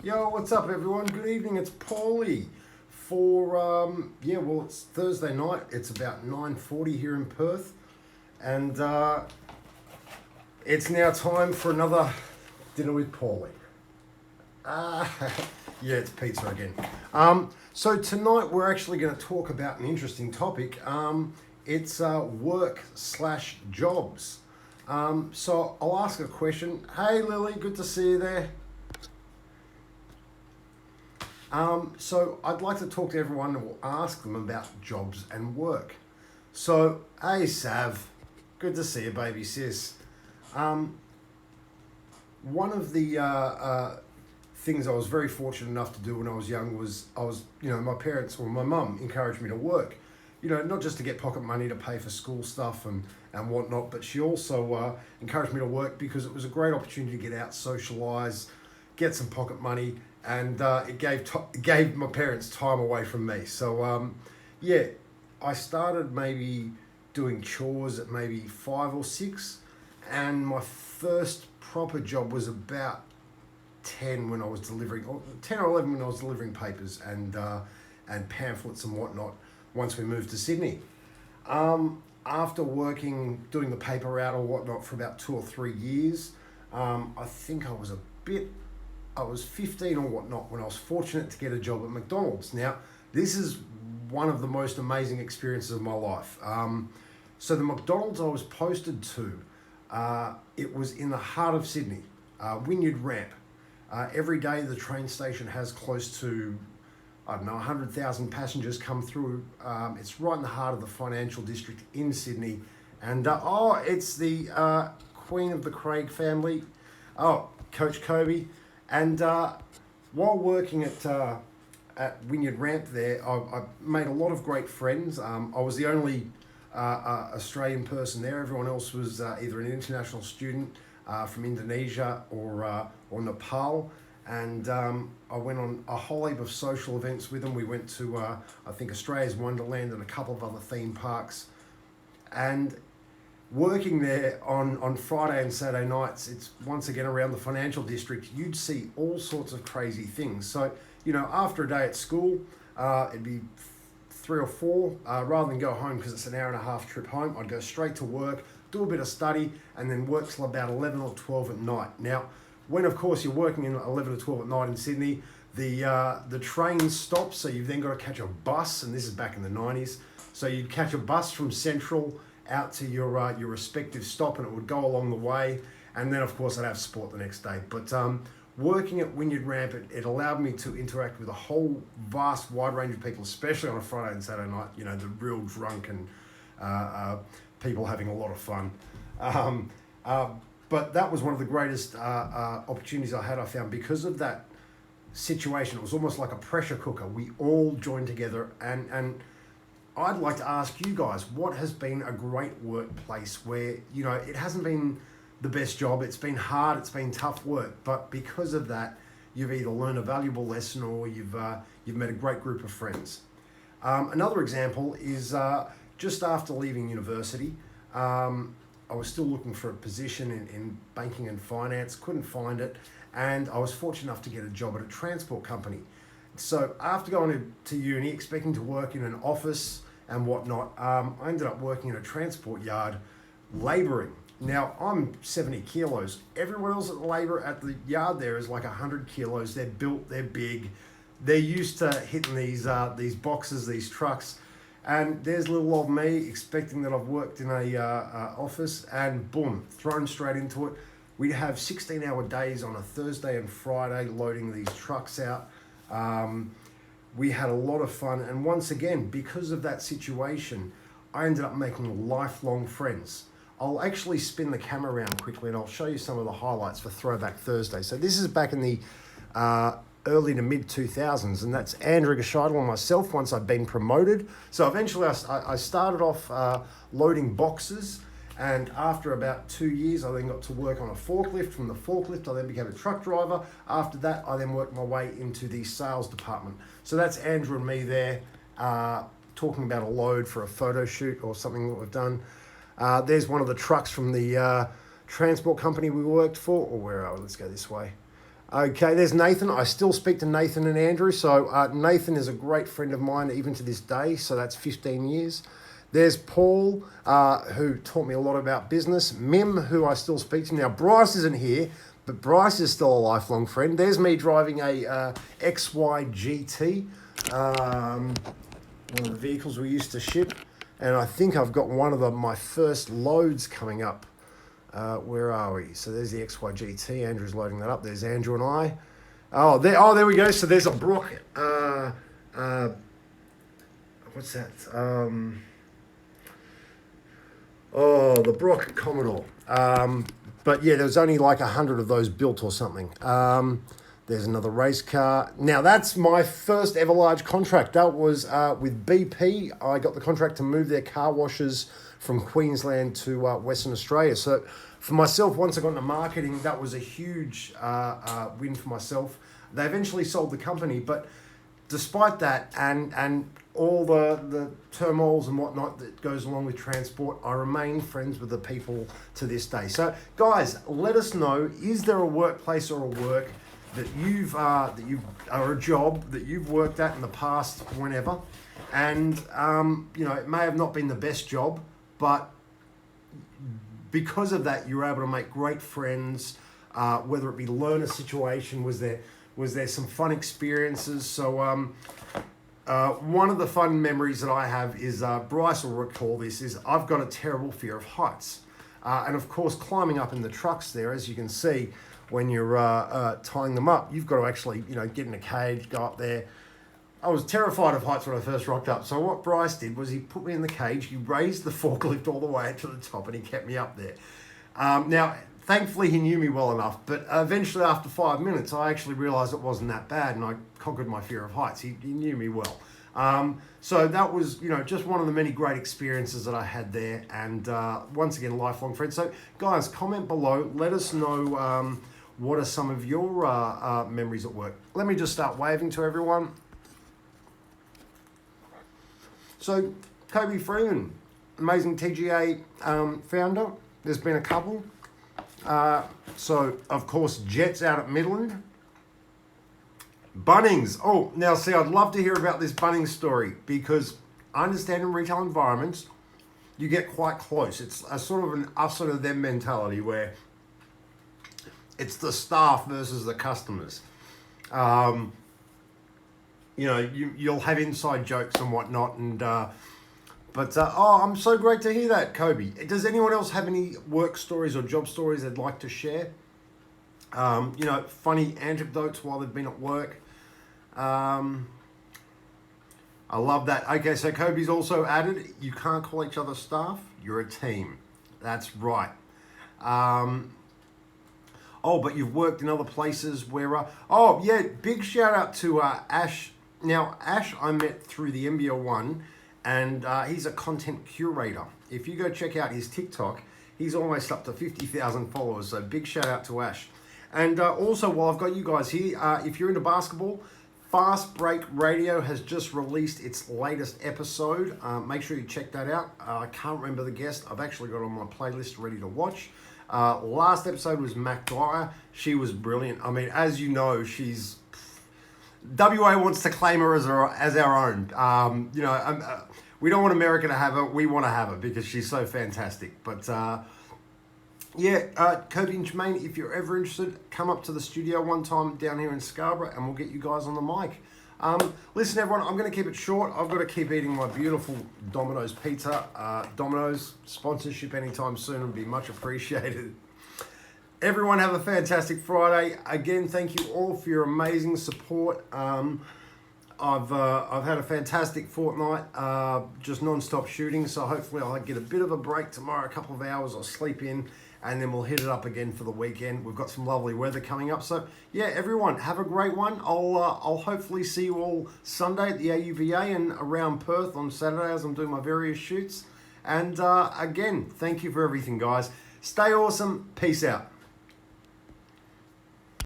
Yo, what's up, everyone? Good evening. It's Paulie for it's Thursday night. It's about 9:40 here in Perth, and it's now time for another dinner with Paulie. Yeah, it's pizza again. So tonight we're actually going to talk about an interesting topic. It's work/jobs. So I'll ask a question. Hey, Lily, good to see you there. So I'd like to talk to everyone and we'll ask them about jobs and work. So, hey Sav, good to see you, baby sis. One of the things I was very fortunate enough to do when I was young was my parents or my mum encouraged me to work. Not just to get pocket money to pay for school stuff and whatnot, but she also encouraged me to work because it was a great opportunity to get out, socialise, get some pocket money, and it gave my parents time away from me. So I started maybe doing chores at maybe 5 or 6, and my first proper job was about 10 when I was delivering, or 10 or 11 when I was delivering papers and pamphlets and whatnot. Once we moved to Sydney, after doing the paper route or whatnot for about 2 or 3 years, I think I was 15 or whatnot when I was fortunate to get a job at McDonald's. Now, this is one of the most amazing experiences of my life. So the McDonald's I was posted to, it was in the heart of Sydney, Wynyard Ramp. Every day the train station has close to, 100,000 passengers come through. It's right in the heart of the financial district in Sydney. And, it's the Queen of the Craig family, Coach Kobe. And while working at Wynyard Ramp there, I made a lot of great friends. I was the only Australian person there. Everyone else was either an international student from Indonesia or Nepal. And I went on a whole heap of social events with them. We went to, I think, Australia's Wonderland and a couple of other theme parks. And working there on Friday and Saturday nights, it's once again around the financial district, you'd see all sorts of crazy things. So, after a day at school, it'd be 3 or 4, rather than go home because it's an hour and a half trip home, I'd go straight to work, do a bit of study, and then work till about 11 or 12 at night. Now, when of course you're working in 11 or 12 at night in Sydney, the train stops, so you've then got to catch a bus, and this is back in the 90s. So you'd catch a bus from Central out to your respective stop, and it would go along the way, and then of course I'd have sport the next day. But working at Wynyard Ramp, it allowed me to interact with a whole vast wide range of people, especially on a Friday and Saturday night, the real drunk and people having a lot of fun. But that was one of the greatest opportunities I had, I found, because of that situation. It was almost like a pressure cooker. We all joined together, and I'd like to ask you guys, what has been a great workplace where, it hasn't been the best job, it's been hard, it's been tough work, but because of that, you've either learned a valuable lesson or you've met a great group of friends. Another example is just after leaving university, I was still looking for a position in banking and finance, couldn't find it, and I was fortunate enough to get a job at a transport company. So after going to uni, expecting to work in an office and whatnot, I ended up working in a transport yard, labouring. Now, I'm 70 kilos. Everyone else at the yard there is like 100 kilos. They're built, they're big. They're used to hitting these boxes, these trucks. And there's little old me expecting that I've worked in a office, and boom, thrown straight into it. We'd have 16-hour days on a Thursday and Friday loading these trucks out. We had a lot of fun, and once again, because of that situation, I ended up making lifelong friends. I'll actually spin the camera around quickly and I'll show you some of the highlights for Throwback Thursday. So this is back in the early to mid 2000s, and that's Andrew Gescheidel and myself once I'd been promoted. So eventually I started off loading boxes, and after about 2 years I then got to work on a forklift. From the forklift I then became a truck driver. After that I then worked my way into the sales department. So that's Andrew and me there talking about a load for a photo shoot or something that we've done. There's one of the trucks from the transport company we worked for, or where are we? Let's go this way. Okay, there's Nathan. I still speak to Nathan and Andrew. So Nathan is a great friend of mine, even to this day. So that's 15 years. There's Paul, who taught me a lot about business. Mim, who I still speak to. Now, Bryce isn't here, but Bryce is still a lifelong friend. There's me driving a XY one of the vehicles we used to ship. And I think I've got one of my first loads coming up. Where are we? So there's the XYGT. Andrew's loading that up. There's Andrew and I. There we go. So there's a Brook. What's that? The Brook Commodore. But yeah, there was only like 100 of those built or something. There's another race car. Now that's my first ever large contract. That was with BP. I got the contract to move their car washes from Queensland to Western Australia. So for myself, once I got into marketing, that was a huge win for myself. They eventually sold the company, but despite that and all the turmoils and whatnot that goes along with transport, I remain friends with the people to this day. So guys, let us know, is there a workplace or a work that or a job that you've worked at in the past, whenever, and it may have not been the best job, but because of that, you're able to make great friends, whether it be learn a situation, was there some fun experiences. So one of the fun memories that I have is, Bryce will recall this, is I've got a terrible fear of heights. And of course, climbing up in the trucks there, as you can see, when you're tying them up, you've got to actually, get in a cage, go up there. I was terrified of heights when I first rocked up. So what Bryce did was he put me in the cage, he raised the forklift all the way to the top, and he kept me up there. Now, thankfully, he knew me well enough, but eventually after 5 minutes, I actually realized it wasn't that bad, and I conquered my fear of heights. He knew me well. So that was, just one of the many great experiences that I had there, and once again, lifelong friends. So guys, comment below, let us know what are some of your memories at work. Let me just start waving to everyone. So, Kobe Freeman, amazing TGA founder. There's been a couple. So, of course, Jets out at Midland. Bunnings. Oh, now see, I'd love to hear about this Bunnings story, because I understand in retail environments, you get quite close. It's a sort of an us or them mentality where it's the staff versus the customers. You'll have inside jokes and whatnot, and I'm so great to hear that, Kobe. Does anyone else have any work stories or job stories they'd like to share? Funny anecdotes while they've been at work. I love that. Okay, so Kobe's also added, you can't call each other staff, you're a team. That's right. But you've worked in other places where... big shout out to Ash. Now, Ash I met through the MBO1, and he's a content curator. If you go check out his TikTok, he's almost up to 50,000 followers, so big shout out to Ash. And also, while I've got you guys here, if you're into basketball, Fast Break Radio has just released its latest episode. Make sure you check that out. I can't remember the guest. I've actually got it on my playlist ready to watch. Last episode was Mac Dwyer. She was brilliant. I mean, as you know, she's... WA wants to claim her as our own. We don't want America to have her. We want to have her because she's so fantastic. But Cody and Jermaine, if you're ever interested, come up to the studio one time down here in Scarborough and we'll get you guys on the mic. Listen, everyone, I'm going to keep it short. I've got to keep eating my beautiful Domino's pizza. Domino's sponsorship anytime soon would be much appreciated. Everyone have a fantastic Friday. Again, thank you all for your amazing support. I've had a fantastic fortnight, just non-stop shooting. So hopefully I'll get a bit of a break tomorrow, a couple of hours. I'll sleep in, and then we'll hit it up again for the weekend. We've got some lovely weather coming up. So yeah, everyone have a great one. I'll hopefully see you all Sunday at the AUVA and around Perth on Saturday as I'm doing my various shoots. And again, thank you for everything, guys. Stay awesome. Peace out.